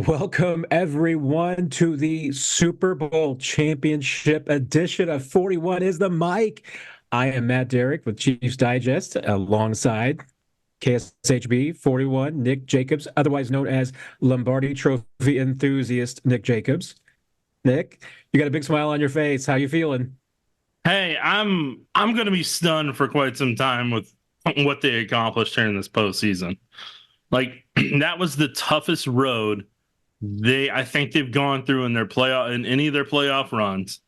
Welcome, everyone, to the Super Bowl Championship edition of 41 is the Mic. I am Matt Derrick with Chiefs Digest alongside KSHB 41, Nick Jacobs, otherwise known as Lombardi Trophy enthusiast Nick Jacobs. Nick, you got a big smile on your face. How you feeling? Hey, I'm going to be stunned for quite some time with what they accomplished during this postseason. Like that was the toughest road I think they've gone through in their playoff in any of their playoff runs.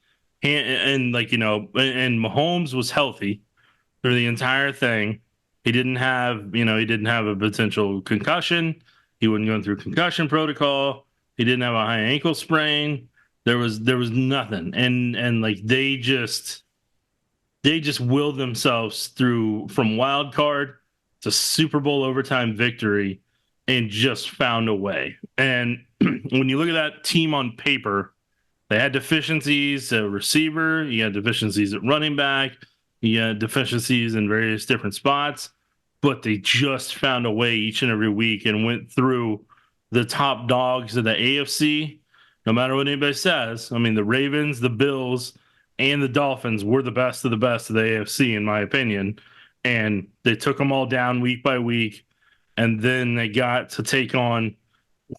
And and Mahomes was healthy through the entire thing. He didn't have a potential concussion. He wasn't going through concussion protocol. He didn't have a high ankle sprain. There was nothing. And like they just willed themselves through from wild card to Super Bowl overtime victory and just found a way. And when you look at that team on paper, they had deficiencies at receiver, you had deficiencies at running back, you had deficiencies in various different spots, but they just found a way each and every week and went through the top dogs of the AFC. No matter what anybody says, I mean, the Ravens, the Bills, and the Dolphins were the best of the best of the AFC, in my opinion. And they took them all down week by week. And then they got to take on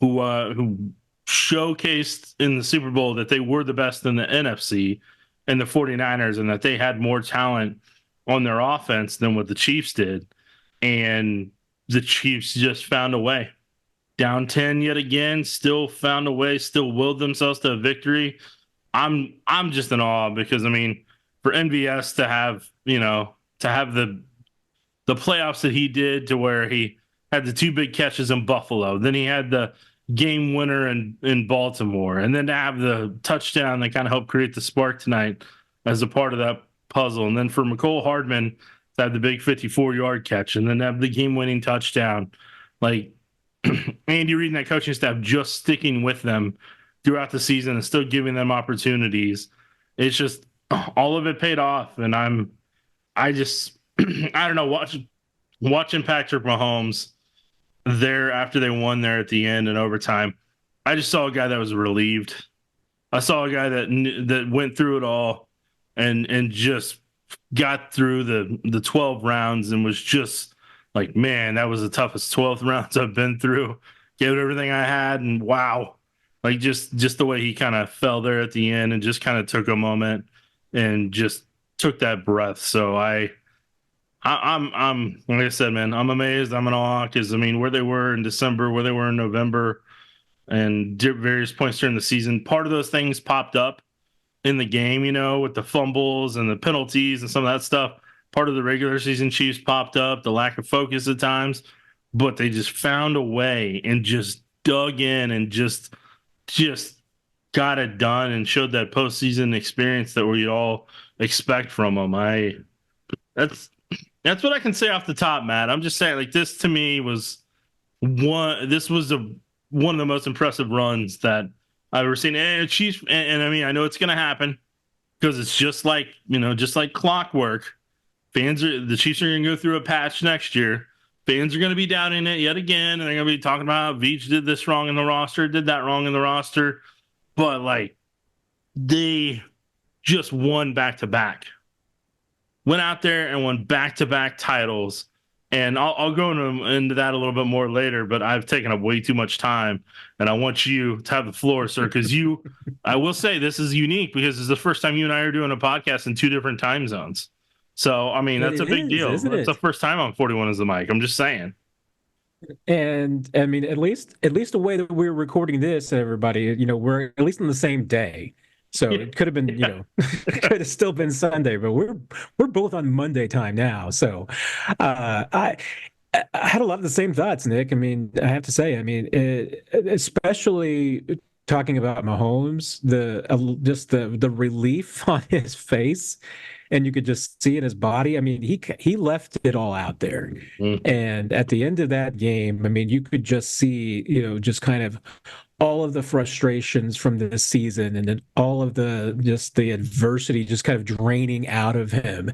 who showcased in the Super Bowl that they were the best in the NFC and the 49ers and that they had more talent on their offense than what the Chiefs did. And the Chiefs just found a way. Down 10 yet again, still found a way, still willed themselves to a victory. I'm just in awe because I mean, for MVS to have, to have the playoffs that he did to where he had the two big catches in Buffalo, then he had the game winner in Baltimore, and then to have the touchdown that kind of helped create the spark tonight as a part of that puzzle. And then for McCole Hardman to have the big 54-yard catch and then have the game-winning touchdown. Like Andy Reid and that coaching staff just sticking with them throughout the season and still giving them opportunities. It's just all of it paid off. And I don't know, watching Patrick Mahomes there after they won there at the end and overtime, I just saw a guy that was relieved. I saw a guy that went through it all and just got through the 12 rounds and was just like, man, that was the toughest 12 rounds I've been through. Gave it everything I had, and wow. Like just the way he kind of fell there at the end and just kind of took a moment and just took that breath. So I'm like I said, man, I'm amazed. I'm in awe because I mean, where they were in December, where they were in November, and various points during the season, part of those things popped up in the game, with the fumbles and the penalties and some of that stuff. Part of the regular season Chiefs popped up, the lack of focus at times, but they just found a way and just dug in and just got it done and showed that postseason experience that we all expect from them. That's what I can say off the top, Matt. I'm just saying, like, this to me was one of the most impressive runs that I've ever seen. And Chiefs, and I mean, I know it's going to happen because it's just like clockwork. The Chiefs are going to go through a patch next year. Fans are going to be doubting it yet again, and they're going to be talking about how Veach did this wrong in the roster, did that wrong in the roster. But, like, they just won back-to-back. Went out there and won back-to-back titles. And I'll go into that a little bit more later, but I've taken up way too much time, and I want you to have the floor, sir, because I will say this is unique because it's the first time you and I are doing a podcast in two different time zones. So, I mean, that's a big deal. That's the first time on 41 is the Mic. I'm just saying. And I mean, at least the way that we're recording this, everybody, we're at least on the same day. So it could have been, it could have still been Sunday, but we're both on Monday time now. So I had a lot of the same thoughts, Nick. I mean, I have to say, I mean, especially talking about Mahomes, just the relief on his face, and you could just see in his body. I mean, he left it all out there, and at the end of that game, I mean, you could just see, just kind of all of the frustrations from this season and then all of the adversity just kind of draining out of him.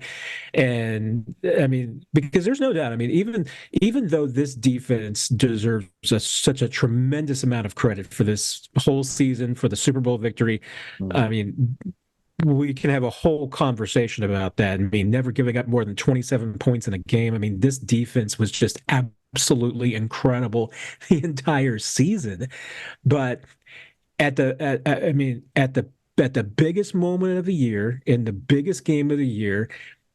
And I mean, because there's no doubt, I mean, even though this defense deserves such a tremendous amount of credit for this whole season, for the Super Bowl victory, I mean, we can have a whole conversation about that. I mean, never giving up more than 27 points in a game. I mean, this defense was just absolutely incredible the entire season. But I mean, at the biggest moment of the year, in the biggest game of the year,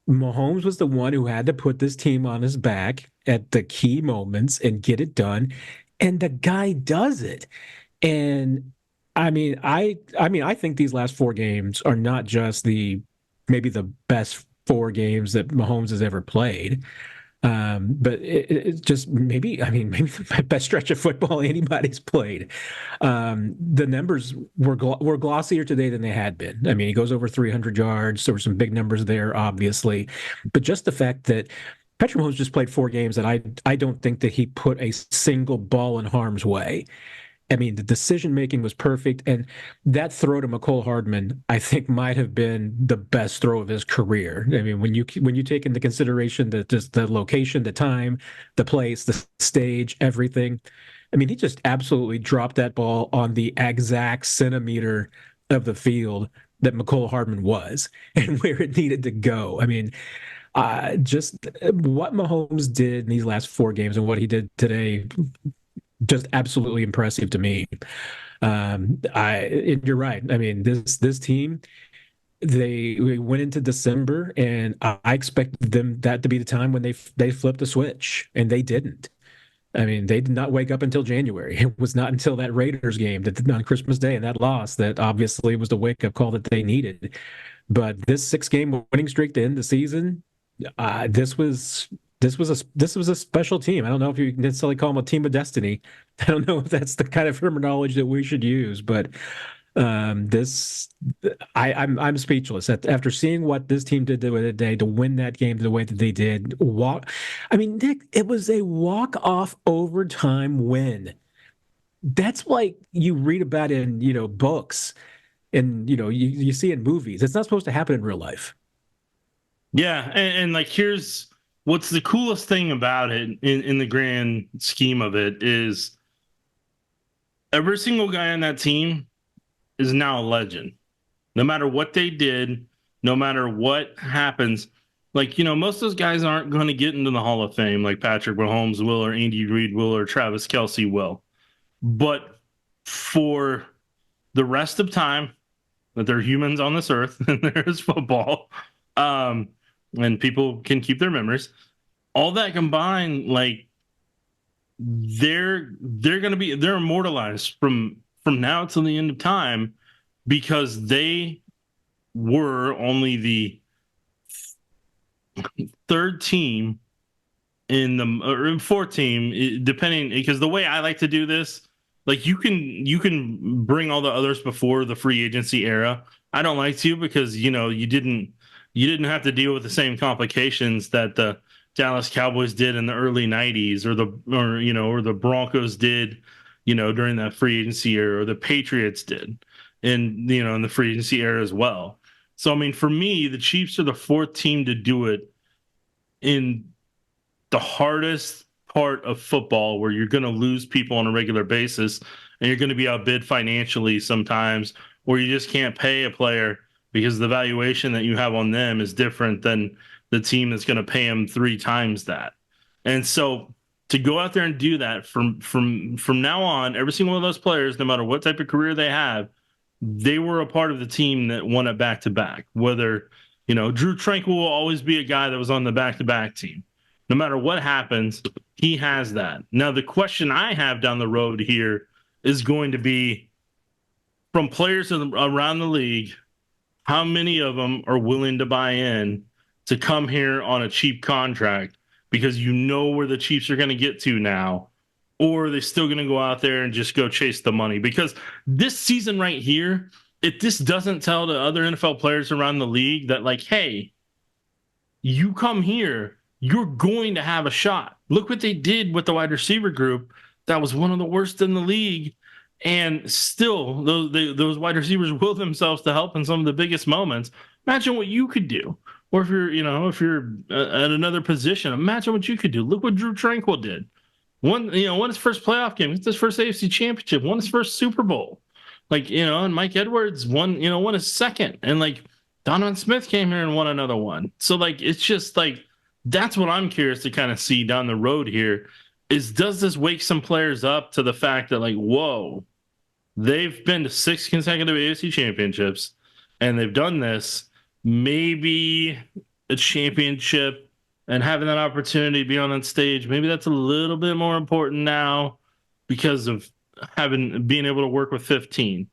Mahomes was the one who had to put this team on his back at the key moments and get it done. And the guy does it. And I think these last four games are not just maybe the best four games that Mahomes has ever played. But it's just maybe the best stretch of football anybody's played. The numbers were glossier today than they had been. I mean, he goes over 300 yards. There were some big numbers there, obviously, but just the fact that Patrick Mahomes just played four games that I don't think that he put a single ball in harm's way. I mean, the decision making was perfect, and that throw to McCole Hardman, I think, might have been the best throw of his career. I mean, when you take into consideration the location, the time, the place, the stage, everything. I mean, he just absolutely dropped that ball on the exact centimeter of the field that McCole Hardman was and where it needed to go. I mean, just what Mahomes did in these last four games and what he did today, just absolutely impressive to me. You're right. I mean, this team, we went into December, and I expected that to be the time when they flipped the switch, and they didn't. I mean, they did not wake up until January. It was not until that Raiders game on Christmas Day and that loss that obviously was the wake-up call that they needed. But this six-game winning streak to end the season, this was a special team. I don't know if you can necessarily call them a team of destiny. I don't know if that's the kind of terminology that we should use, but I'm I'm speechless after seeing what this team did today to win that game the way that they did. I mean, Nick, it was a walk-off overtime win. That's like you read about in books, and you see in movies. It's not supposed to happen in real life. Yeah, and like here's what's the coolest thing about it in the grand scheme of it is every single guy on that team is now a legend. No matter what they did, no matter what happens, like, most of those guys aren't going to get into the Hall of Fame like Patrick Mahomes will or Andy Reid will or Travis Kelce will. But for the rest of time that they're humans on this earth and there is football, and people can keep their memories, all that combined, like they're immortalized from now till the end of time because they were only the third team or fourth team, depending, because the way I like to do this, like you can bring all the others before the free agency era. I don't like to because you didn't have to deal with the same complications that the Dallas Cowboys did in the early 90s or the Broncos did, during that free agency era, or the Patriots did in the free agency era as well. So, I mean, for me, the Chiefs are the fourth team to do it in the hardest part of football where you're going to lose people on a regular basis and you're going to be outbid financially sometimes, or you just can't pay a player because the valuation that you have on them is different than the team that's going to pay them three times that. And so to go out there and do that from now on, every single one of those players, no matter what type of career they have, they were a part of the team that won it back to back. Whether, Drew Tranquil will always be a guy that was on the back to back team. No matter what happens, he has that. Now, the question I have down the road here is going to be from players around the league, how many of them are willing to buy in to come here on a cheap contract because where the Chiefs are going to get to now, or are they still going to go out there and just go chase the money? Because this season right here, this doesn't tell the other NFL players around the league that, like, hey, you come here, you're going to have a shot. Look what they did with the wide receiver group. That was one of the worst in the league. And still, those wide receivers will themselves to help in some of the biggest moments. Imagine what you could do. Or if you're at another position, imagine what you could do. Look what Drew Tranquil did. Won his first playoff game, his first AFC championship, won his first Super Bowl. And Mike Edwards won his second. And Donovan Smith came here and won another one. So it's just that's what I'm curious to kind of see down the road here is, does this wake some players up to the fact that whoa, they've been to 6 consecutive AFC championships and they've done this, maybe a championship and having that opportunity to be on that stage, maybe that's a little bit more important now because of being able to work with 15.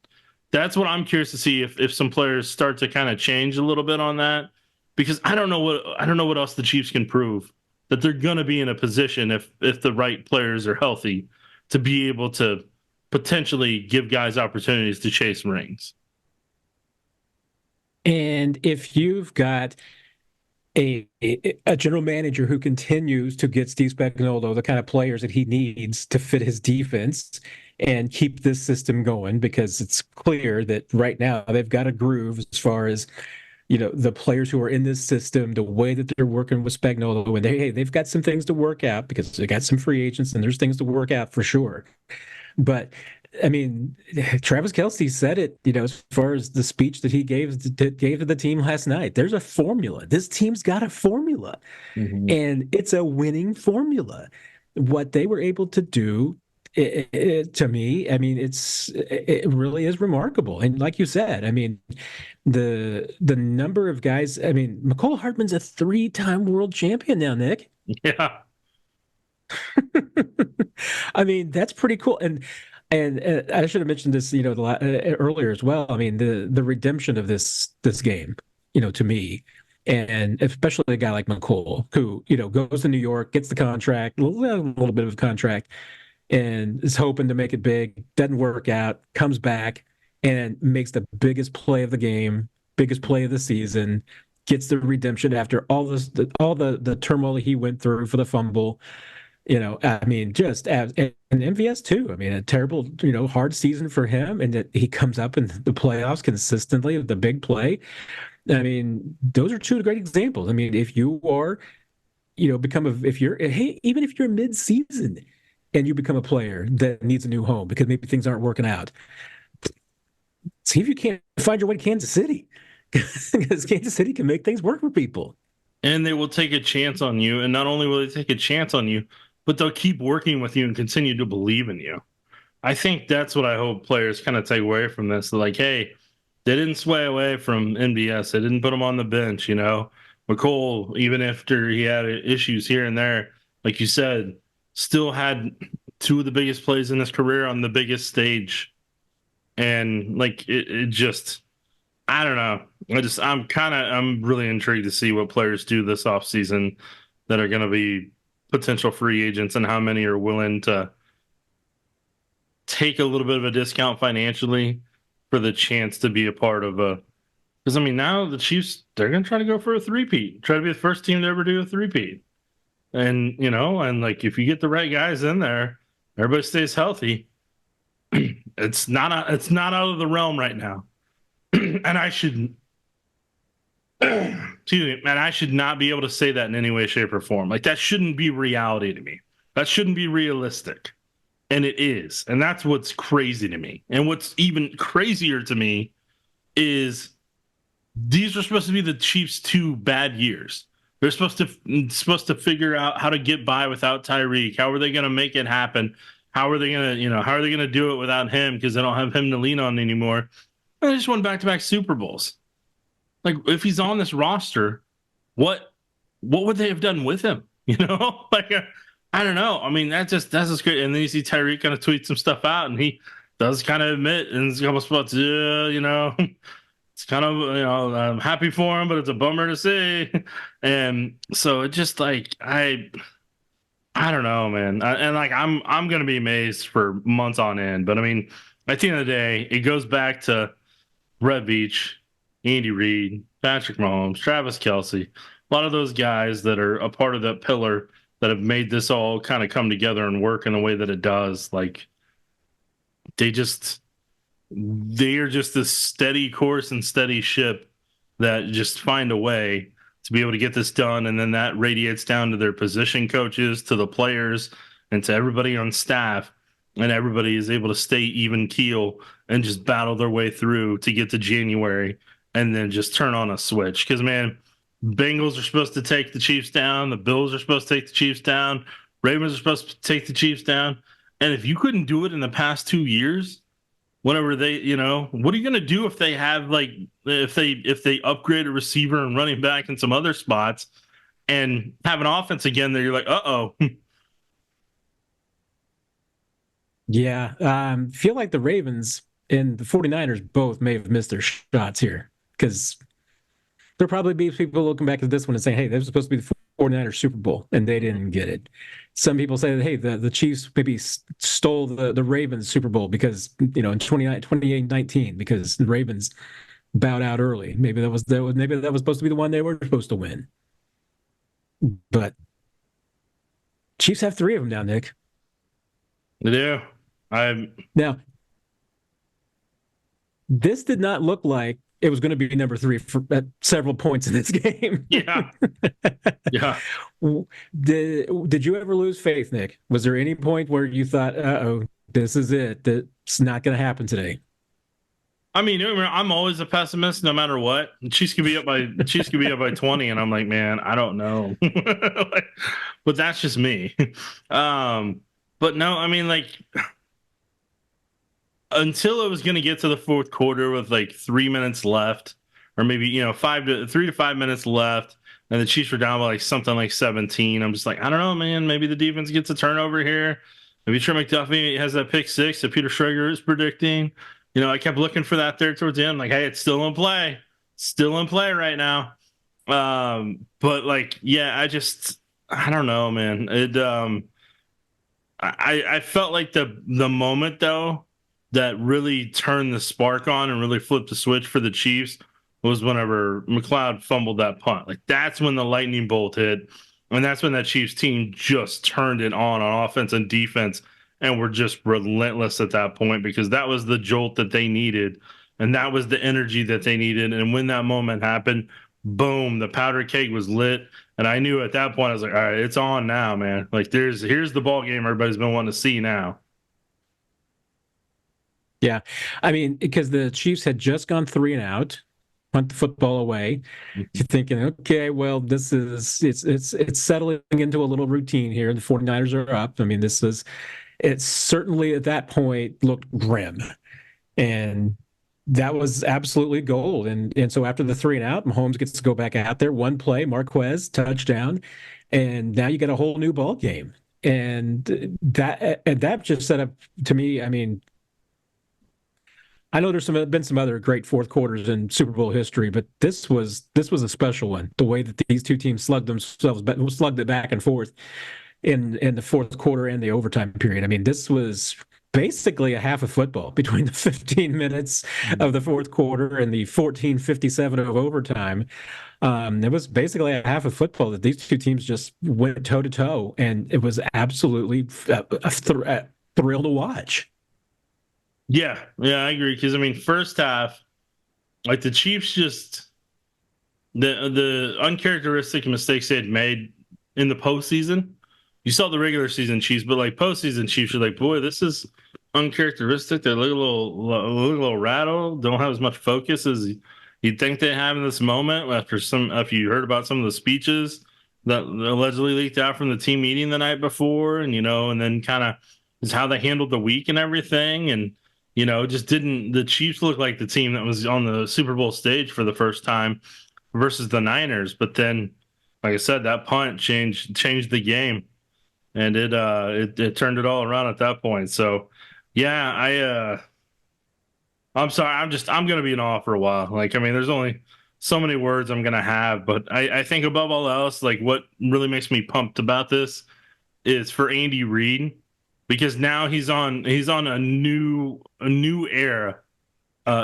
That's what I'm curious to see if some players start to kind of change a little bit on that, because I don't know what else the Chiefs can prove that they're going to be in a position if the right players are healthy to be able to potentially give guys opportunities to chase rings. And if you've got a general manager who continues to get Steve Spagnuolo the kind of players that he needs to fit his defense and keep this system going, because it's clear that right now they've got a groove as far as the players who are in this system, the way that they're working with Spagnuolo, and they've got some things to work out because they got some free agents and there's things to work out for sure. But I mean, Travis Kelce said it, as far as the speech that he gave to the team last night. There's a formula. This team's got a formula, and it's a winning formula. What they were able to do, to me, I mean, it really is remarkable. And like you said, I mean, the number of guys. I mean, Mecole Hardman's a 3-time world champion now, Nick. Yeah. I mean, that's pretty cool. And I should have mentioned this, earlier as well. I mean, the redemption of this game, to me, and especially a guy like Mecole, who goes to New York, gets the contract, a little bit of a contract, and is hoping to make it big. Doesn't work out. Comes back and makes the biggest play of the game, biggest play of the season. Gets the redemption after all the turmoil he went through for the fumble. I mean, just as an MVS too. I mean, a terrible, hard season for him, and that he comes up in the playoffs consistently with the big play. I mean, those are two great examples. I mean, if you are, even if you're mid-season and you become a player that needs a new home because maybe things aren't working out, see if you can't find your way to Kansas City, because Kansas City can make things work for people. And they will take a chance on you. And not only will they take a chance on you, but they'll keep working with you and continue to believe in you. I think that's what I hope players kind of take away from this. They're like, hey, they didn't sway away from NBS. They didn't put him on the bench, Mecole, even after he had issues here and there, like you said, still had 2 of the biggest plays in his career on the biggest stage. And it just, I don't know. I'm really intrigued to see what players do this offseason that are going to be potential free agents, and how many are willing to take a little bit of a discount financially for the chance to be a part of because I mean, now the Chiefs, they're going to try to go for a three-peat, try to be the first team to ever do a three-peat. And, if you get the right guys in there, everybody stays healthy. It's not out of the realm right now. And I should I should not be able to say that in any way, shape, or form. That shouldn't be reality to me. That shouldn't be realistic. And it is. And that's what's crazy to me. And what's even crazier to me is these are supposed to be the Chiefs' 2 bad years. They're supposed to figure out how to get by without Tyreek. How are they going to make it happen? How are they going to do it without him, because they don't have him to lean on anymore? And they just won back-to-back Super Bowls. If he's on this roster, what would they have done with him? I don't know. I mean, that's just great. And then you see Tyreek kind of tweet some stuff out, and he does kind of admit in a couple spots, it's kind of, I'm happy for him, but it's a bummer to see. And so it just I don't know, man. I'm going to be amazed for months on end. But I mean, at the end of the day, it goes back to Red Beach, Andy Reid, Patrick Mahomes, Travis Kelce, a lot of those guys that are a part of that pillar that have made this all kind of come together and work in the way that it does. they are just this steady course and steady ship that just find a way to be able to get this done. And then that radiates down to their position coaches, to the players, and to everybody on staff. And everybody is able to stay even keel and just battle their way through to get to January and then just turn on a switch. Because, man, Bengals are supposed to take the Chiefs down. The Bills are supposed to take the Chiefs down. Ravens are supposed to take the Chiefs down. And if you couldn't do it in the past 2 years, whenever they, what are you going to do if they have if they upgrade a receiver and running back in some other spots and have an offense again that you're like, uh-oh. Yeah. Feel like the Ravens and the 49ers both may have missed their shots here because there'll probably be people looking back at this one and saying, hey, this was supposed to be the 49ers Super Bowl, and they didn't get it. Some people say that, hey, the Chiefs maybe stole the Ravens Super Bowl because, in 2019, because the Ravens bowed out early. Maybe that was supposed to be the one they were supposed to win. But Chiefs have 3 of them now, Nick. They do. Now, this did not look like it was going to be number 3 at several points in this game. Yeah. Yeah. Did you ever lose faith, Nick? Was there any point where you thought, uh-oh, this is it, that's not going to happen today? I mean, I'm always a pessimist no matter what. Chiefs could be up by 20, and I'm like, man, I don't know. But that's just me. But no, I mean, until it was going to get to the fourth quarter with 3 minutes left, or maybe 3 to 5 minutes left, and the Chiefs were down by something like 17. I'm just like, I don't know, man. Maybe the defense gets a turnover here. Maybe Trey McDuffie has that pick 6 that Peter Schrager is predicting. I kept looking for that there towards the end. Hey, it's still in play, right now. But yeah, I don't know, man. I felt like the moment though that really turned the spark on and really flipped the switch for the Chiefs was whenever McLeod fumbled that punt. That's when the lightning bolt hit, and that's when that Chiefs team just turned it on offense and defense, and were just relentless at that point, because that was the jolt that they needed, and that was the energy that they needed. And when that moment happened, boom, the powder keg was lit, and I knew at that point, I was like, all right, it's on now, man. Here's the ball game everybody's been wanting to see now. Yeah. I mean, because the Chiefs had just gone 3 and out, punt the football away. Mm-hmm. You're thinking, okay, well, it's settling into a little routine here. The 49ers are up. I mean, it's certainly at that point looked grim. And that was absolutely gold. And so after the 3 and out, Mahomes gets to go back out there, one play, Marquez, touchdown. And now you get a whole new ball game. And that just set up, to me, I mean, I know there's been some other great fourth quarters in Super Bowl history, but this was a special one. The way that these two teams slugged it back and forth in the fourth quarter and the overtime period. I mean, this was basically a half of football between the 15 minutes of the fourth quarter and the 14:57 of overtime. It was basically a half of football that these two teams just went toe to toe, and it was absolutely a thrill to watch. Yeah, I agree. Because I mean, first half, the Chiefs just the uncharacteristic mistakes they had made in the postseason. You saw the regular season Chiefs, but postseason Chiefs, you're like, boy, this is uncharacteristic. They look a little rattled. Don't have as much focus as you'd think they have in this moment. After you heard about some of the speeches that allegedly leaked out from the team meeting the night before, and and then kind of is how they handled the week and everything, and just didn't. The Chiefs look like the team that was on the Super Bowl stage for the first time versus the Niners. But then, like I said, that punt changed the game, and it turned it all around at that point. So, yeah, I'm sorry. I'm gonna be in awe for a while. I mean, there's only so many words I'm gonna have, but I think above all else, what really makes me pumped about this is for Andy Reid. Because now he's on a new era.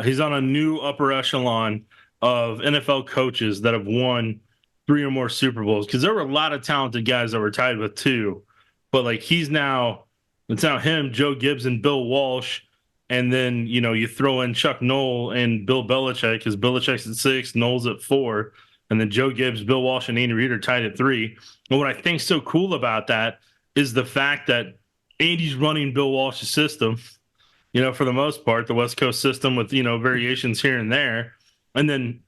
He's on a new upper echelon of NFL coaches that have won 3 or more Super Bowls. Because there were a lot of talented guys that were tied with 2, but it's now him, Joe Gibbs, and Bill Walsh, And then, you throw in Chuck Noll and Bill Belichick, because Belichick's at 6, Noll's at 4. And then Joe Gibbs, Bill Walsh, and Andy Reid are tied at 3. And what I think's so cool about that is the fact that Andy's running Bill Walsh's system, for the most part, the West Coast system with, variations here and there. And then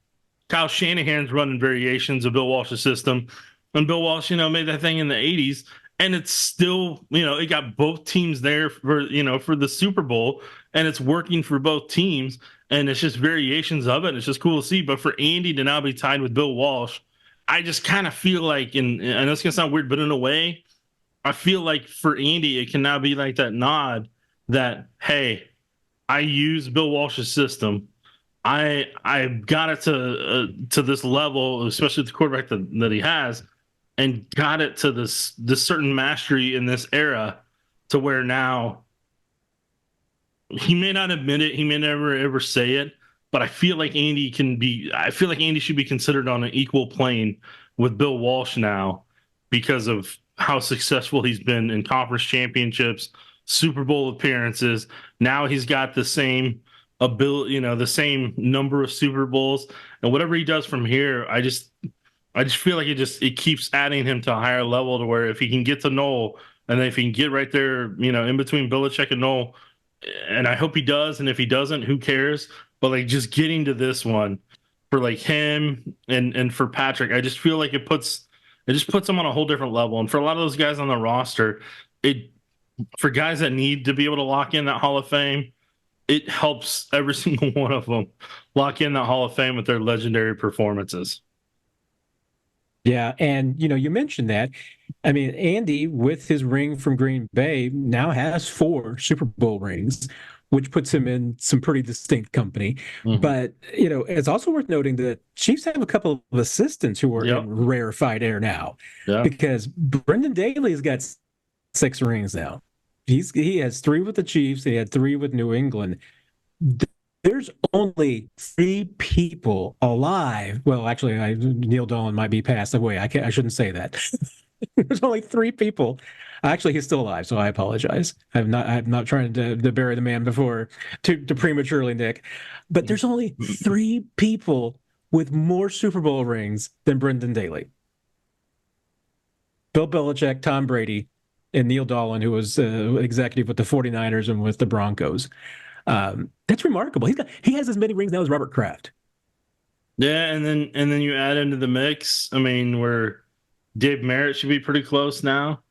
Kyle Shanahan's running variations of Bill Walsh's system. And Bill Walsh, made that thing in the 80s. And it's still, it got both teams there for the Super Bowl, and it's working for both teams. And it's just variations of it. And it's just cool to see. But for Andy to now be tied with Bill Walsh, I just kind of feel like, and I know it's going to sound weird, but in a way, I feel like for Andy, it can now be like that nod that, hey, I use Bill Walsh's system. I got it to this level, especially the quarterback that he has, and got it to this certain mastery in this era, to where now he may not admit it, he may never ever say it, but I feel like Andy should be considered on an equal plane with Bill Walsh now, because of how successful he's been in conference championships, Super Bowl appearances. Now he's got the same ability, the same number of Super Bowls, and whatever he does from here, I just feel like it keeps adding him to a higher level, to where if he can get to Noll, and then if he can get right there, in between Belichick and Noll, and I hope he does, and if he doesn't, who cares? But like, just getting to this one for like him and for Patrick, I just feel like it just puts him on a whole different level. And for a lot of those guys on the roster, for guys that need to be able to lock in that Hall of Fame, it helps every single one of them lock in that Hall of Fame with their legendary performances. Yeah, and you mentioned that. I mean, Andy, with his ring from Green Bay, now has 4 Super Bowl rings, which puts him in some pretty distinct company. Mm-hmm. But it's also worth noting that Chiefs have a couple of assistants who are in rarefied air now, because Brendan Daly's got 6 rings now. He has 3 with the Chiefs. He had 3 with New England. There's only 3 people alive. Well, actually, Neil Dolan might be passed away. I shouldn't say that. There's only 3 people. Actually, he's still alive, so I apologize. I'm not trying to bury the man before to prematurely, Nick. But there's only 3 people with more Super Bowl rings than Brendan Daly: Bill Belichick, Tom Brady, and Neil Dolan, who was executive with the 49ers and with the Broncos. That's remarkable. He has as many rings now as Robert Kraft. Yeah, and then you add into the mix, I mean, where Dave Merritt should be pretty close now,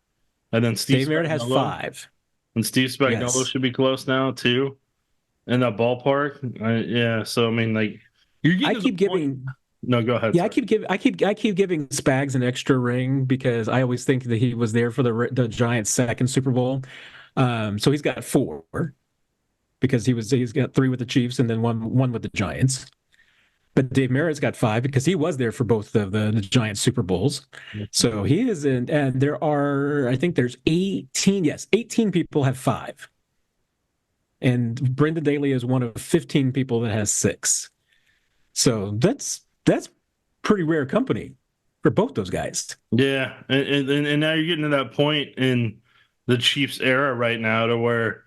and then Dave Merritt has 5, and Steve Spagnuolo should be close now too, in that ballpark. Yeah, so I mean, like, you're getting. I keep giving. No, go ahead. Yeah, sorry. I keep giving Spags an extra ring, because I always think that he was there for the Giants' 2nd Super Bowl. So he's got 4. Because he's got 3 with the Chiefs and then one with the Giants. But Dave Merritt's got 5 because he was there for both the Giants Super Bowls. Mm-hmm. So he is in, and I think there's 18. Yes, 18 people have 5. And Brendan Daly is one of 15 people that has 6. So that's pretty rare company for both those guys. Yeah, and now you're getting to that point in the Chiefs era right now, to where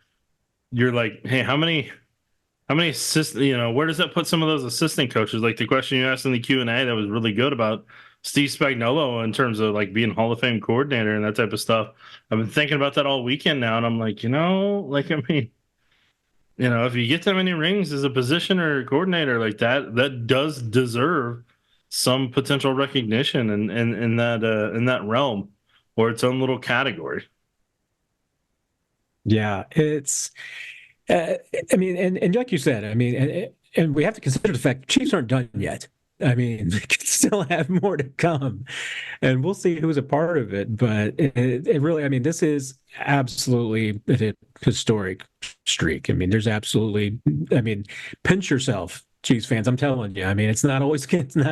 you're like, hey, how many assistant, where does that put some of those assistant coaches? Like the question you asked in the Q&A that was really good about Steve Spagnuolo in terms of like being Hall of Fame coordinator and that type of stuff. I've been thinking about that all weekend now, and I'm like, if you get that many rings as a position or coordinator like that, that does deserve some potential recognition in that realm, or its own little category. Yeah, it's. I mean, and like you said, I mean, and we have to consider the fact Chiefs aren't done yet. I mean, they could still have more to come, and we'll see who's a part of it. But it really, I mean, this is absolutely a historic streak. I mean, pinch yourself, Chiefs fans. I'm telling you. I mean, it's not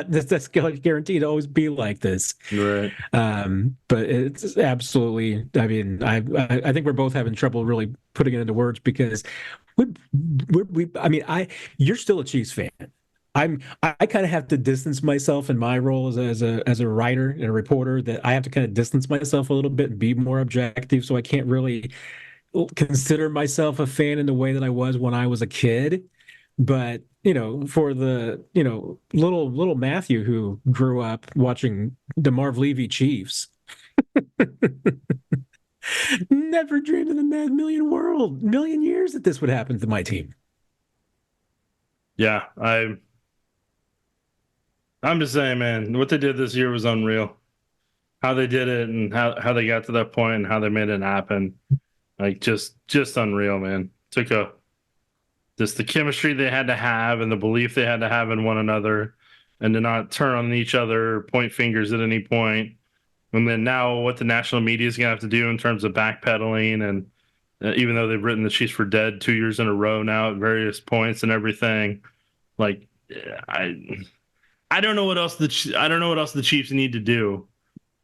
that's guaranteed to always be like this. Right. But it's absolutely. I mean, I think we're both having trouble really putting it into words, because you're still a Chiefs fan. I kind of have to distance myself in my role as a writer and a reporter, that I have to kind of distance myself a little bit and be more objective. So I can't really consider myself a fan in the way that I was when I was a kid, but for the little Matthew who grew up watching the Marv Levy Chiefs, never dreamed in a million years that this would happen to my team. Yeah, I'm just saying, man, what they did this year was unreal. How they did it and how they got to that point and how they made it happen. Like just unreal, man. Took a just the chemistry they had to have and the belief they had to have in one another and to not turn on each other, point fingers at any point. And then now what the national media is going to have to do in terms of backpedaling and even though they've written the Chiefs for dead 2 years in a row now at various points and everything, like I don't know what else I don't know what else the Chiefs need to do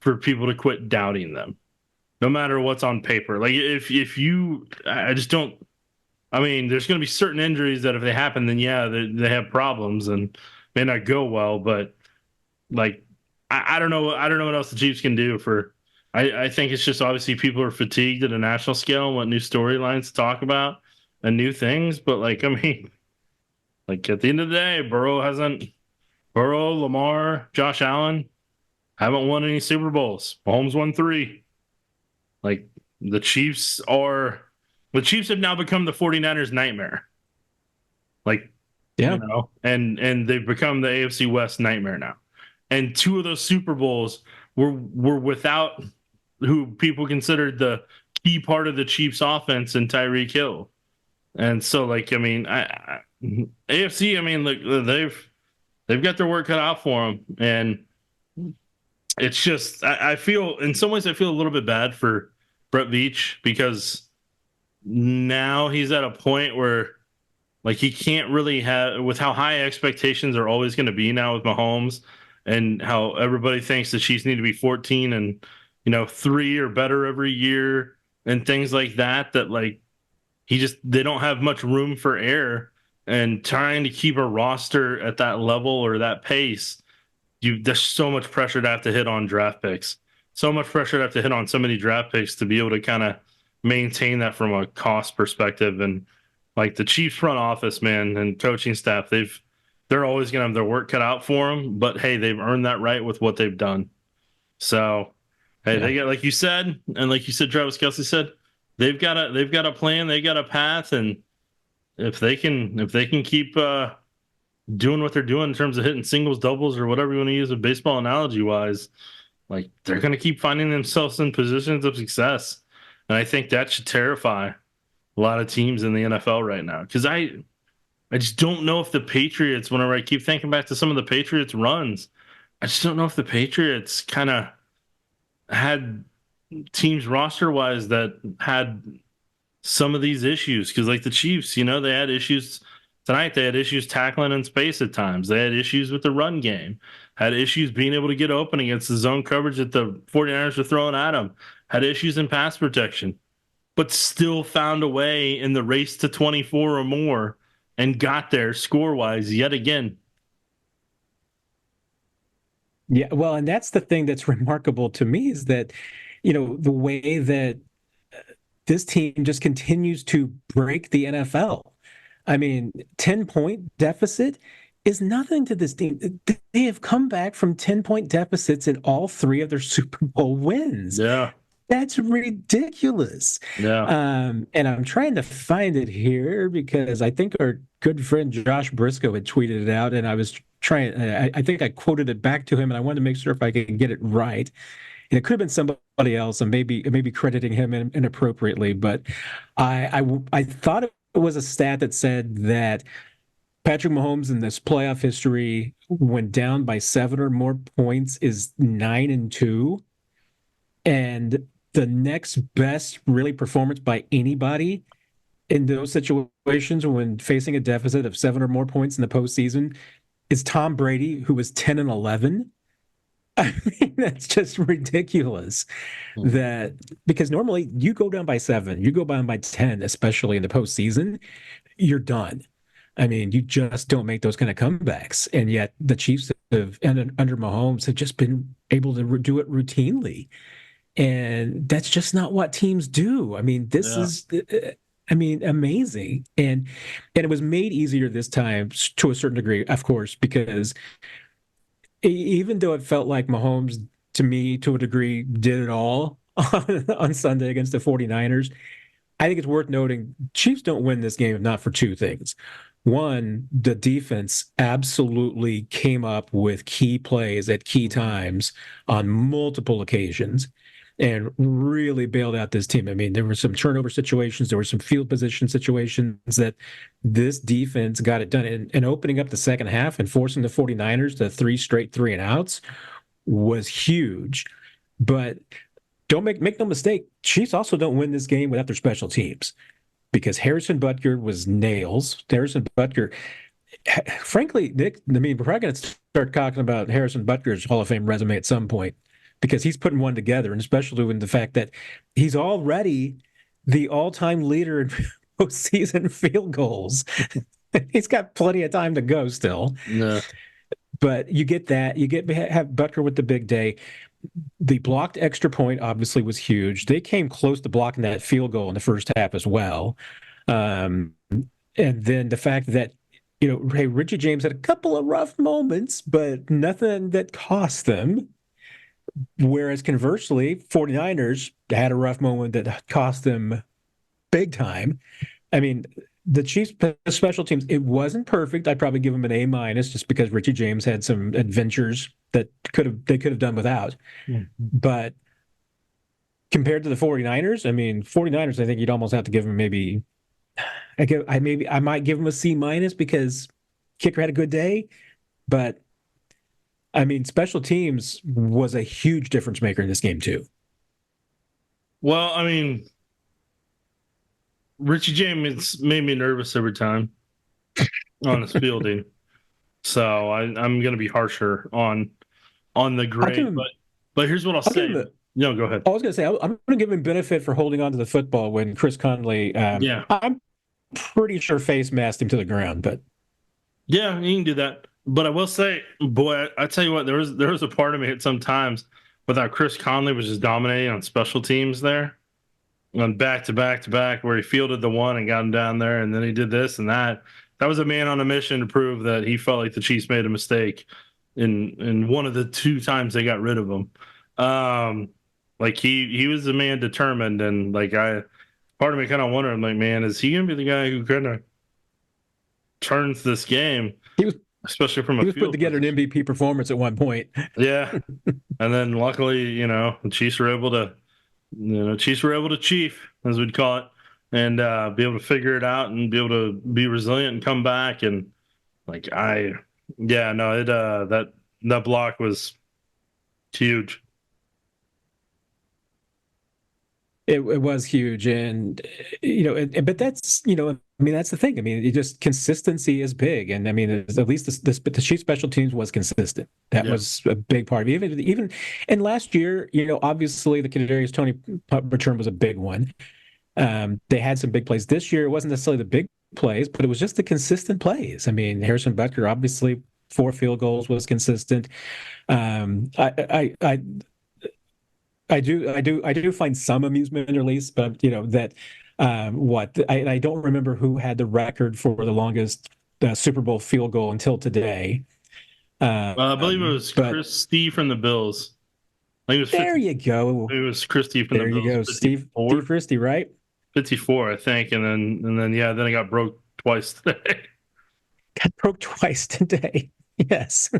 for people to quit doubting them, no matter what's on paper. Like if you, I just don't. I mean, there's going to be certain injuries that if they happen, then yeah, they have problems and may not go well. But like, I don't know. I don't know what else the Chiefs can do for. I think it's just obviously people are fatigued at a national scale and want new storylines to talk about and new things. But like, I mean, like at the end of the day, Burrow, Lamar, Josh Allen haven't won any Super Bowls. Mahomes won 3. Like the Chiefs have now become the 49ers nightmare. Like, Yeah. And they've become the AFC West nightmare now. And 2 of those Super Bowls were without who people considered the key part of the Chiefs offense in Tyreek Hill. And so like, I mean, AFC, I mean, look, they've got their work cut out for them. And it's just, I feel, in some ways, I feel a little bit bad for Brett Veach because now he's at a point where, like, he can't really have, with how high expectations are always going to be now with Mahomes and how everybody thinks the Chiefs need to be 14 and, 3 or better every year and things like that, that, like, they don't have much room for error, and trying to keep a roster at that level or that pace, there's so much pressure to have to hit on draft picks, so much pressure to have to hit on so many draft picks to be able to kind of maintain that from a cost perspective. And like the Chiefs front office, man, and coaching staff, they're always going to have their work cut out for them, but hey, they've earned that right with what they've done. So, hey, They got, like you said, and like you said, Travis Kelce said, they've got a plan, they got a path. And if they can keep, doing what they're doing in terms of hitting singles, doubles, or whatever you want to use a baseball analogy wise, like they're going to keep finding themselves in positions of success. And I think that should terrify a lot of teams in the NFL right now. Because I just don't know if the Patriots, whenever I keep thinking back to some of the Patriots runs, I just don't know if the Patriots kind of had teams roster wise that had some of these issues. Because like the Chiefs, they had issues tonight. They had issues tackling in space at times. They had issues with the run game, had issues being able to get open against the zone coverage that the 49ers were throwing at them, had issues in pass protection, but still found a way in the race to 24 or more and got there score-wise yet again. Yeah, well, and that's the thing that's remarkable to me is that, the way that this team just continues to break the NFL. I mean, 10-point deficit is nothing to this team. They have come back from 10-point deficits in all 3 of their Super Bowl wins. Yeah. That's ridiculous. Yeah. And I'm trying to find it here because I think our good friend Josh Briscoe had tweeted it out, and I was trying. I think I quoted it back to him, and I wanted to make sure if I could get it right. And it could have been somebody else, and maybe crediting him inappropriately. But I thought it was a stat that said that Patrick Mahomes in this playoff history, when down by 7 or more points, is 9-2. And the next best really performance by anybody in those situations when facing a deficit of 7 or more points in the postseason is Tom Brady, who was 10-11. I mean, that's just ridiculous. That because normally you go down by 7, you go down by 10, especially in the postseason, you're done. I mean, you just don't make those kind of comebacks. And yet the Chiefs under Mahomes have just been able to do it routinely. And that's just not what teams do. I mean, this Yeah. is, I mean, amazing. And it was made easier this time to a certain degree, of course, because even though it felt like Mahomes, to me, to a degree, did it all on Sunday against the 49ers, I think it's worth noting Chiefs don't win this game if not for two things. One, the defense absolutely came up with key plays at key times on multiple occasions and really bailed out this team. I mean, there were some turnover situations, there were some field position situations that this defense got it done. And opening up the second half and forcing the 49ers to three straight three and outs was huge. But don't make no mistake, Chiefs also don't win this game without their special teams because Harrison Butker was nails. Harrison Butker, frankly, Nick, I mean, we're probably going to start talking about Harrison Butker's Hall of Fame resume at some point because he's putting one together, and especially with the fact that he's already the all-time leader in postseason field goals. He's got plenty of time to go still. Yeah. But you get that. You have Butker with the big day. The blocked extra point obviously was huge. They came close to blocking that field goal in the first half as well. And then the fact that, hey, Richie James had a couple of rough moments, but nothing that cost them. Whereas conversely, 49ers had a rough moment that cost them big time. I mean, the Chiefs special teams, it wasn't perfect. I'd probably give them an A minus just because Richie James had some adventures that they could have done without. Mm-hmm. But compared to the 49ers, I mean, 49ers, I think you'd almost have to give them I might give them a C minus because kicker had a good day. But I mean, special teams was a huge difference maker in this game too. Well, I mean, Richie James made me nervous every time on his fielding. So I'm going to be harsher on the grade. But here's what I'll say. No, go ahead. I was going to say, I'm going to give him benefit for holding on to the football when Chris Conley, I'm pretty sure face masked him to the ground. But yeah, you can do that. But I will say, boy, I tell you what, there was a part of me at some times without Chris Conley was just dominating on special teams there. On back to back to back, where he fielded the one and got him down there, and then he did this and that. That was a man on a mission to prove that he felt like the Chiefs made a mistake in one of the two times they got rid of him. Like he was a man determined, and like part of me kind of wondering, like, man, is he gonna be the guy who kind of turns this game? Especially from he was putting together an MVP performance at one point. Yeah, and then luckily, the Chiefs were able to chief, as we'd call it, and be able to figure it out and be able to be resilient and come back. And that block was huge. It was huge, and but that's I mean that's the thing. I mean, consistency is big, and I mean at least the Chiefs special teams was consistent. That was a big part of it. Even and last year, obviously the Kadarius Toney return was a big one. They had some big plays this year. It wasn't necessarily the big plays, but it was just the consistent plays. I mean, Harrison Butker obviously 4 field goals was consistent. I do find some amusement, at least, but that I don't remember who had the record for the longest Super Bowl field goal until today. I believe it was Chris Steve from the Bills. I think it was 50, there you go. It was Chris Steve from the Bills. There you go, Steve Christie, right? 54, I think, and then it got broke twice today. Got broke twice today. Yes.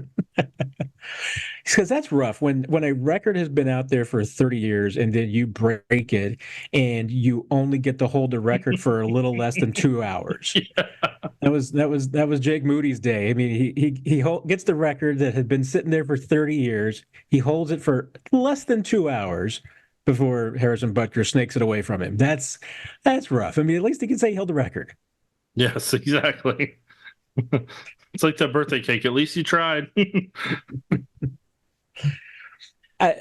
Because that's rough when a record has been out there for 30 years and then you break it and you only get to hold the record for a little less than 2 hours. Yeah. That was Jake Moody's day. I mean, he gets the record that had been sitting there for 30 years. He holds it for less than 2 hours before Harrison Butker snakes it away from him. That's rough. I mean, at least he can say he held the record. Yes, exactly. It's like that birthday cake. At least you tried. I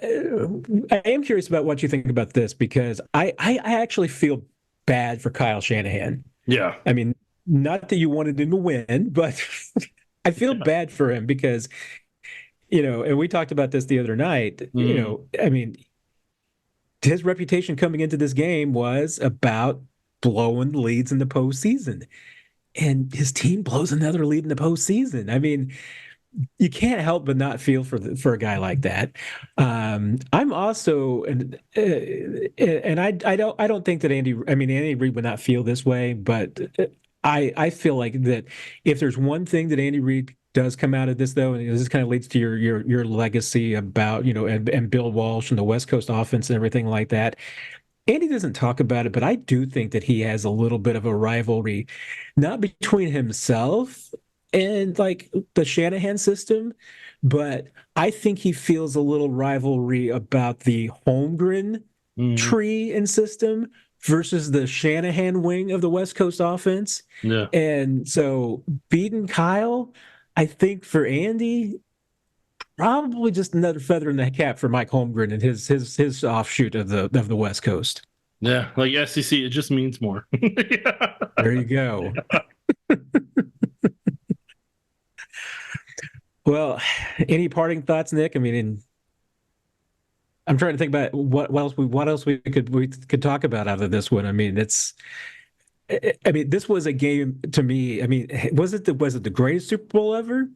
am curious about what you think about this because I actually feel bad for Kyle Shanahan. Yeah. I mean, not that you wanted him to win, but I feel bad for him because, and we talked about this the other night, I mean, his reputation coming into this game was about blowing leads in the postseason. And his team blows another lead in the postseason. I mean, you can't help but not feel for a guy like that. I'm also, and I don't think that Andy Reid would not feel this way, but I feel like that if there's one thing that Andy Reid does come out of this, though, and this kind of leads to your legacy about, and Bill Walsh and the West Coast offense and everything like that. Andy doesn't talk about it, but I do think that he has a little bit of a rivalry, not between himself and like the Shanahan system, but I think he feels a little rivalry about the Holmgren Mhm. tree and system versus the Shanahan wing of the West Coast offense. Yeah. And so beating Kyle, I think for Andy, probably just another feather in the cap for Mike Holmgren and his offshoot of the West Coast. Yeah. Like SEC, it just means more. Yeah. There you go. Well, any parting thoughts, Nick? I mean, I'm trying to think about what else we could talk about out of this one. I mean, this was a game to me. I mean, was it the greatest Super Bowl ever?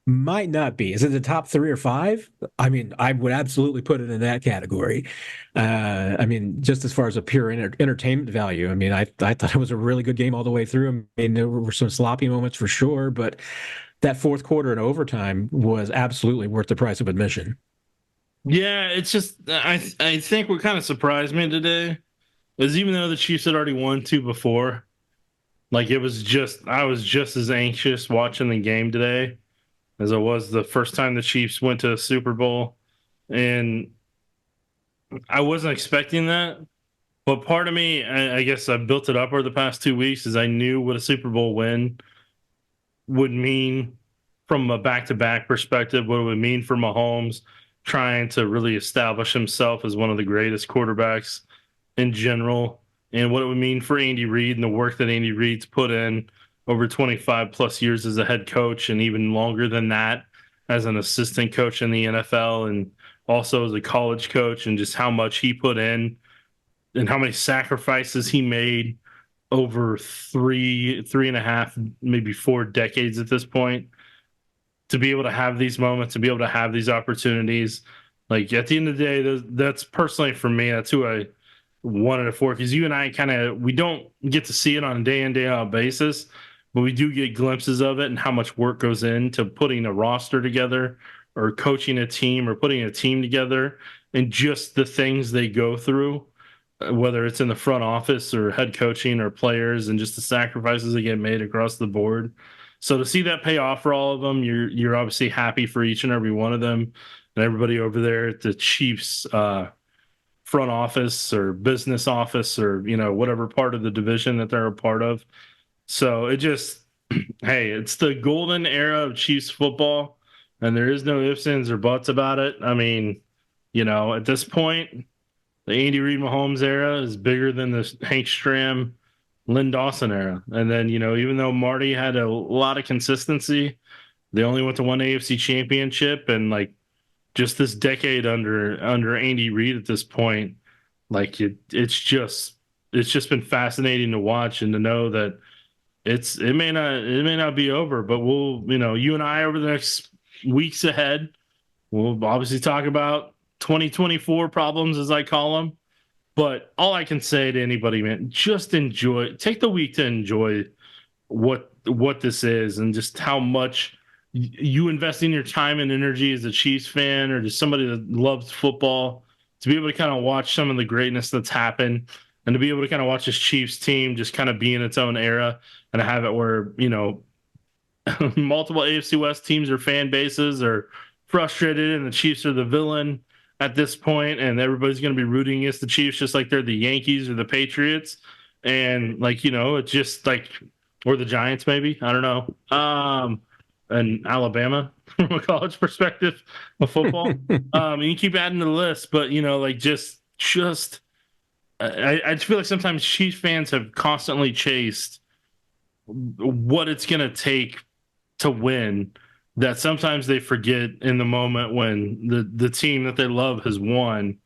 Might not be. Is it the top three or five? I mean, I would absolutely put it in that category. I mean, just as far as a pure entertainment value, I mean, I thought it was a really good game all the way through. I mean, there were some sloppy moments for sure, but that fourth quarter and overtime was absolutely worth the price of admission. Yeah, it's just I think what kind of surprised me today is even though the Chiefs had already won two before, like it was just I was just as anxious watching the game today as I was the first time the Chiefs went to a Super Bowl. And I wasn't expecting that. But part of me, I guess I built it up over the past 2 weeks, is I knew what a Super Bowl win would mean from a back-to-back perspective, what it would mean for Mahomes trying to really establish himself as one of the greatest quarterbacks in general, and what it would mean for Andy Reid and the work that Andy Reid's put in over 25 plus years as a head coach, and even longer than that as an assistant coach in the NFL, and also as a college coach, and just how much he put in and how many sacrifices he made over three and a half, maybe 4 decades at this point, to be able to have these moments, to be able to have these opportunities. Like at the end of the day, that's personally for me, that's who I wanted it for. Because you and I we don't get to see it on a day in, day out basis, but we do get glimpses of it and how much work goes into putting a roster together or coaching a team or putting a team together, and just the things they go through, whether it's in the front office or head coaching or players, and just the sacrifices that get made across the board. So to see that pay off for all of them, you're obviously happy for each and every one of them, and everybody over there at the Chiefs front office or business office, or whatever part of the division that they're a part of. So it just, hey, it's the golden era of Chiefs football, and there is no ifs, ands, or buts about it. I mean, at this point, the Andy Reid Mahomes era is bigger than the Hank Stram Lynn Dawson era. And then, even though Marty had a lot of consistency, they only went to one AFC championship, and like just this decade under Andy Reid at this point, like it's just been fascinating to watch and to know that it may not be over, but we'll, you and I over the next weeks ahead, we'll obviously talk about 2024 problems, as I call them. But all I can say to anybody, man, just take the week to enjoy what this is, and just how much you invest in your time and energy as a Chiefs fan or just somebody that loves football, to be able to kind of watch some of the greatness that's happened, and to be able to kind of watch this Chiefs team just kind of be in its own era, and have it where, multiple AFC West teams or fan bases are frustrated and the Chiefs are the villain at this point, and everybody's going to be rooting against the Chiefs just like they're the Yankees or the Patriots. And like, it's just like, or the Giants, maybe, I don't know. And Alabama from a college perspective of football. And you keep adding to the list, but like just I just feel like sometimes Chiefs fans have constantly chased what it's going to take to win, that sometimes they forget in the moment when the team that they love has won,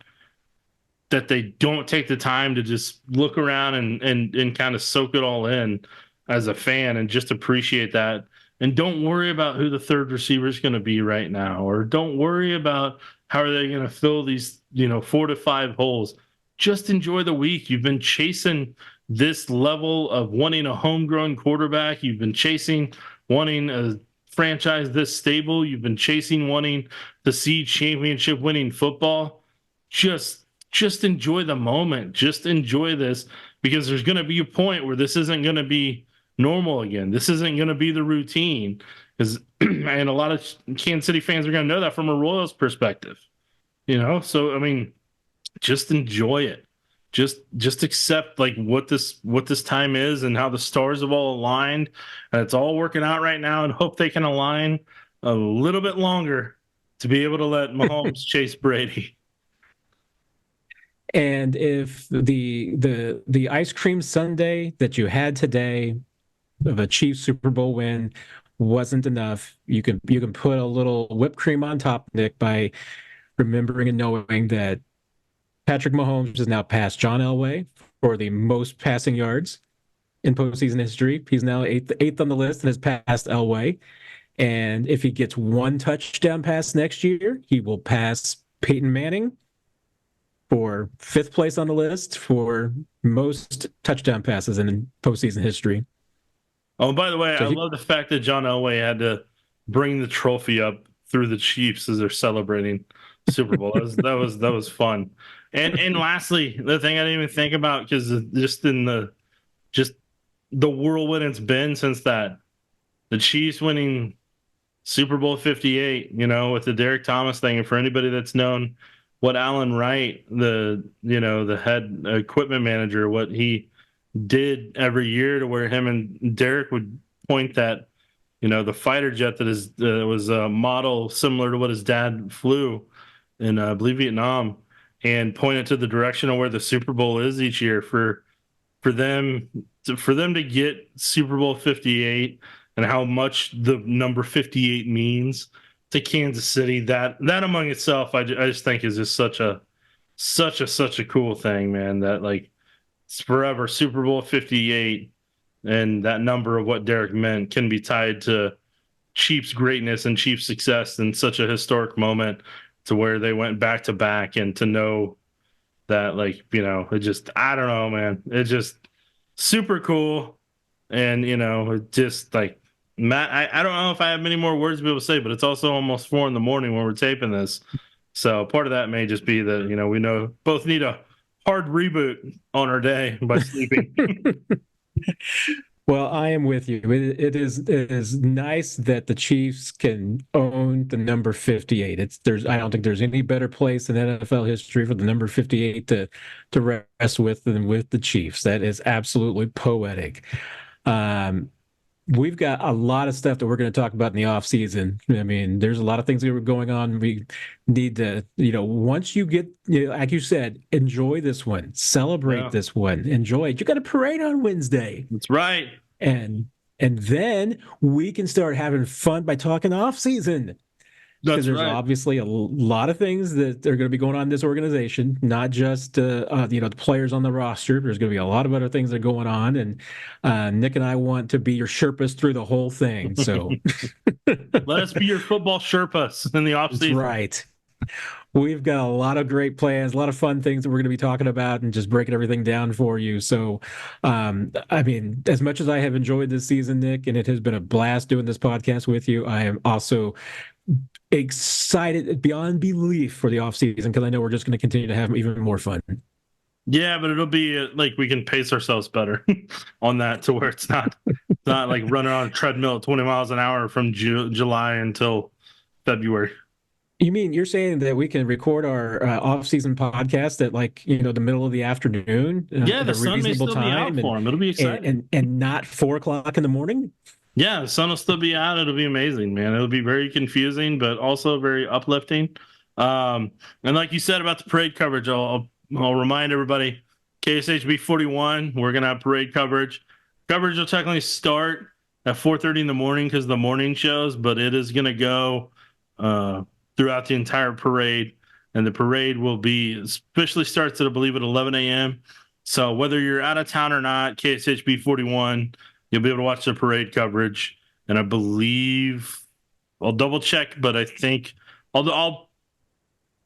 that they don't take the time to just look around and kind of soak it all in as a fan and just appreciate that. And don't worry about who the third receiver is going to be right now, or don't worry about how are they going to fill these, 4 to 5 holes. Just enjoy the week. You've been chasing this level of wanting a homegrown quarterback. You've been chasing wanting a franchise this stable. You've been chasing wanting to see championship winning football. Just enjoy the moment. Just enjoy this, because there's going to be a point where this isn't going to be normal again. This isn't going to be the routine, because and a lot of Kansas City fans are going to know that from a Royals perspective. So I mean, just enjoy it. Just accept like what this time is and how the stars have all aligned, and it's all working out right now, and hope they can align a little bit longer to be able to let Mahomes chase Brady. And if the ice cream sundae that you had today of a Chiefs Super Bowl win wasn't enough, you can put a little whipped cream on top, Nick, by remembering and knowing that Patrick Mahomes has now passed John Elway for the most passing yards in postseason history. He's now eighth on the list and has passed Elway. And if he gets one touchdown pass next year, he will pass Peyton Manning for 5th place on the list for most touchdown passes in postseason history. Oh, by the way, I love the fact that John Elway had to bring the trophy up through the Chiefs as they're celebrating Super Bowl. That was fun. And lastly, the thing I didn't even think about, because just the whirlwind it's been since that, the Chiefs winning Super Bowl 58, with the Derrick Thomas thing. And for anybody that's known what Alan Wright, the head equipment manager, what he did every year, to where him and Derrick would point that, the fighter jet that was a model similar to what his dad flew in, I believe, Vietnam, and point it to the direction of where the Super Bowl is each year for them to get Super Bowl 58, and how much the number 58 means to Kansas City. That among itself, I just think is just such a cool thing, man. That like, it's forever Super Bowl 58, and that number of what Derrick meant can be tied to Chiefs greatness and Chiefs success in such a historic moment, to where they went back to back, and to know that, like, it just, I don't know, man. It's just super cool. And, it just like, Matt, I don't know if I have many more words to be able to say, but it's also almost 4 a.m. when we're taping this. So part of that may just be that, we both need a hard reboot on our day by sleeping. Well, I am with you. It is nice that the Chiefs can own the number 58. I don't think there's any better place in NFL history for the number 58 to rest with than with the Chiefs. That is absolutely poetic. We've got a lot of stuff that we're going to talk about in the off season. I mean, there's a lot of things that are going on. We need to, once you get, like you said, enjoy this one, celebrate this one, enjoy it. You got a parade on Wednesday. That's right. And then we can start having fun by talking off season. Because there's obviously a lot of things that are going to be going on in this organization, not just the players on the roster. There's going to be a lot of other things that are going on, and Nick and I want to be your Sherpas through the whole thing. So let us be your football Sherpas in the offseason. That's right. We've got a lot of great plans, a lot of fun things that we're going to be talking about, and just breaking everything down for you. So, I mean, as much as I have enjoyed this season, Nick, and it has been a blast doing this podcast with you, I am also excited beyond belief for the off season, because I know we're just going to continue to have even more fun. Yeah, but it'll be like we can pace ourselves better on that, to where it's not like running on a treadmill at 20 miles an hour from July until February. You mean you're saying that we can record our off-season podcast at, like, the middle of the afternoon? Yeah, the sun may still be out for them. It'll be exciting. And not 4 o'clock in the morning? Yeah, the sun will still be out. It'll be amazing, man. It'll be very confusing, but also very uplifting. And like you said about the parade coverage, I'll remind everybody, KSHB 41, we're going to have parade coverage. Coverage will technically start at 4:30 in the morning because of the morning shows, but it is going to go throughout the entire parade. and the parade will be officially starts at, I believe, at 11 a.m. So whether you're out of town or not, KSHB 41, you'll be able to watch the parade coverage. And I believe I'll double check, but I think I'll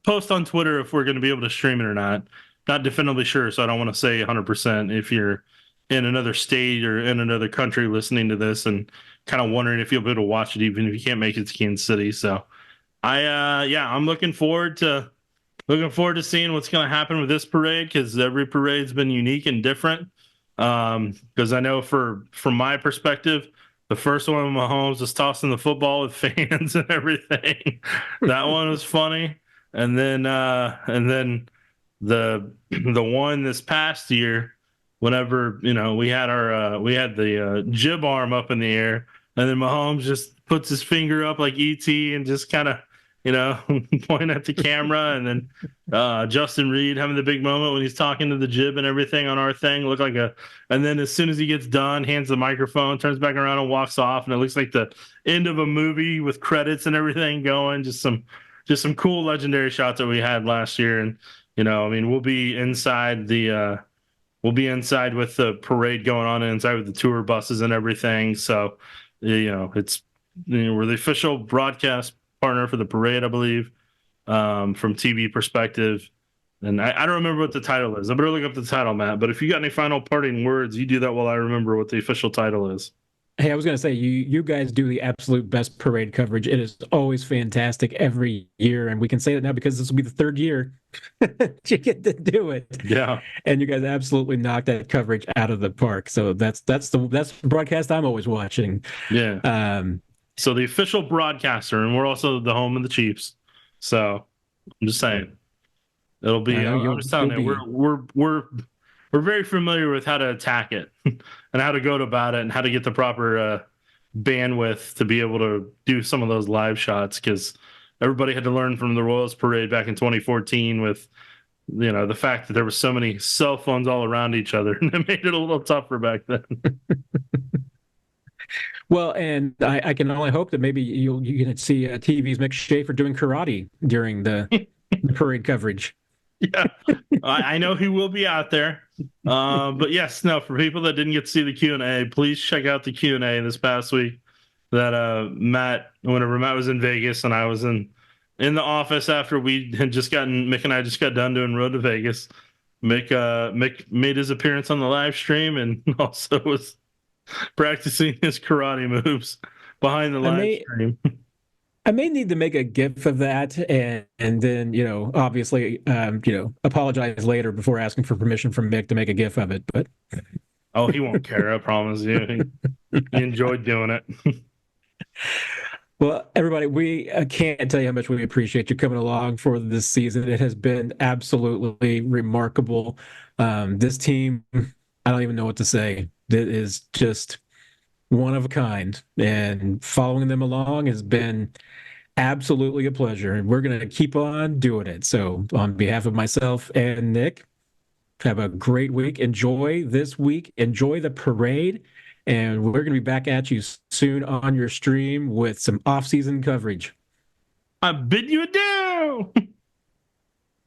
post on Twitter if we're going to be able to stream it or not. Not definitively sure, so I don't want to say 100% if you're in another state or in another country listening to this and kind of wondering if you'll be able to watch it even if you can't make it to Kansas City. So I'm looking forward to seeing what's going to happen with this parade, because every parade's been unique and different. Because I know from my perspective, the first one, Mahomes was tossing the football with fans and everything. That one was funny. And then the one this past year, whenever we had the jib arm up in the air, and then Mahomes just puts his finger up like ET and just kind of point at the camera, and then Justin Reed having the big moment when he's talking to the jib and everything on our thing, and then as soon as he gets done, hands the microphone, turns back around and walks off, and it looks like the end of a movie with credits and everything going. Just some cool legendary shots that we had last year. And we'll be inside with the parade going on, inside with the tour buses and everything. So we're the official broadcast partner for the parade, I believe, from TV perspective. And I don't remember what the title is. I better look up the title, Matt. But if you got any final parting words, you do that while I remember what the official title is. Hey, I was going to say, you guys do the absolute best parade coverage. It is always fantastic every year, and we can say that now because this will be the third year you get to do it. Yeah, and you guys absolutely knocked that coverage out of the park. So that's the broadcast I'm always watching. Yeah. So the official broadcaster, and we're also the home of the Chiefs. So I'm just saying, it'll be. I'm just telling you, we're very familiar with how to attack it and how to go about it and how to get the proper bandwidth to be able to do some of those live shots, because everybody had to learn from the Royals parade back in 2014 with the fact that there were so many cell phones all around each other, and it made it a little tougher back then. Well, and I can only hope that maybe you can see TV's Mick Schaefer doing karate during the parade coverage. Yeah, I know he will be out there. But yes, no, for people that didn't get to see the Q&A, please check out the Q&A this past week that whenever Matt was in Vegas and I was in the office after we had Mick and I just got done doing Road to Vegas. Mick made his appearance on the live stream and also was practicing his karate moves behind the live stream. I may need to make a GIF of that and then, obviously, apologize later before asking for permission from Mick to make a GIF of it. But oh, he won't care. I promise you. He enjoyed doing it. Well, everybody, we can't tell you how much we appreciate you coming along for this season. It has been absolutely remarkable. This team, I don't even know what to say. It is just one of a kind, and following them along has been absolutely a pleasure, and we're going to keep on doing it. So on behalf of myself and Nick, have a great week. Enjoy this week. Enjoy the parade, and we're going to be back at you soon on your stream with some off-season coverage. I bid you adieu.